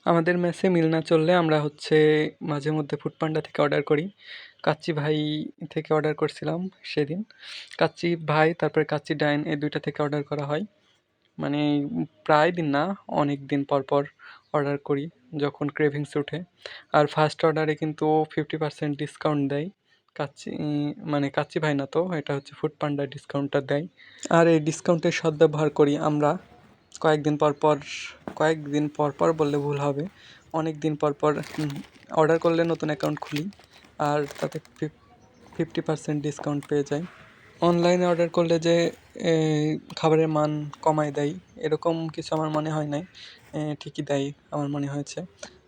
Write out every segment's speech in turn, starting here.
আমাদের মেসে মিল না চললে আমরা হচ্ছে মাঝে মধ্যে ফুডপান্ডা থেকে অর্ডার করি। কাচ্চি ভাই থেকে অর্ডার করছিলাম সেদিন। কাচ্চি ভাই তারপরে কাচ্চি ডাইন এই ২টা থেকে অর্ডার করা হয়। মানে প্রায় দিন না, অনেক দিন পর পর অর্ডার করি যখন ক্রেভিংস ওঠে। আর ফার্স্ট অর্ডারে কিন্তু 50% ডিসকাউন্ট দেয়। কাচ্চি মানে কাচ্চি ভাই না তো, এটা হচ্ছে ফুডপান্ডা ডিসকাউন্টটা দেয়। আর এই ডিসকাউন্টের সদ্ব্যবহার করি আমরা। কয়েকদিন পর পর কয়েকদিন পর পর বললে ভুল হবে, অনেক দিন পর পর অর্ডার করলে নতুন অ্যাকাউন্ট খুলি আর তাতে 50% ডিসকাউন্ট পেয়ে যাই। অনলাইনে অর্ডার করলে যে খাবারের মান কমায় দেয় এরকম কিছু আমার মনে হয় নাই। ঠিকই দেয় আমার মনে হয়েছে।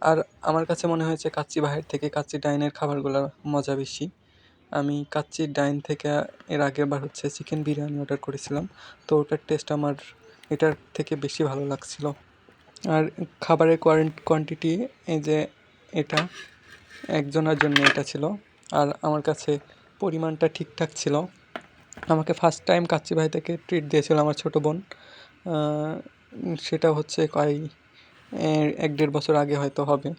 আর আমার কাছে মনে হয়েছে কাচ্চি ভাইয়ের থেকে কাচ্চি ডাইনের খাবারগুলোর মজা বেশি। আমি কাচ্চি ডাইন থেকে এর আগেরবার হচ্ছে চিকেন বিরিয়ানি অর্ডার করেছিলাম, তো ওটার টেস্ট আমার এটার থেকে বেশি ভালো লাগছিল। আর খাবারের কোয়ান্টিটি এই যে এটা একজনের জন্য এটা ছিল, আর আমার কাছে পরিমাণটা ঠিকঠাক ছিল। আমাকে ফার্স্ট টাইম কাচ্চি ভাই থেকে ট্রিট দিয়েছিল আমার ছোটো বোন। সেটা হচ্ছে 1-1.5 বছর আগে হয়তো হবে।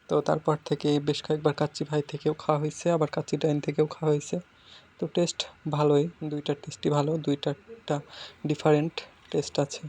তো তারপর থেকে বেশ কয়েকবার কাচ্চি ভাই থেকেও খাওয়া হয়েছে, আবার কাচ্চি ডাইন থেকেও খাওয়া হয়েছে। তো টেস্ট ভালোই, দুইটার টেস্টই ভালো, দুইটারটা ডিফারেন্ট টেস্ট আছে।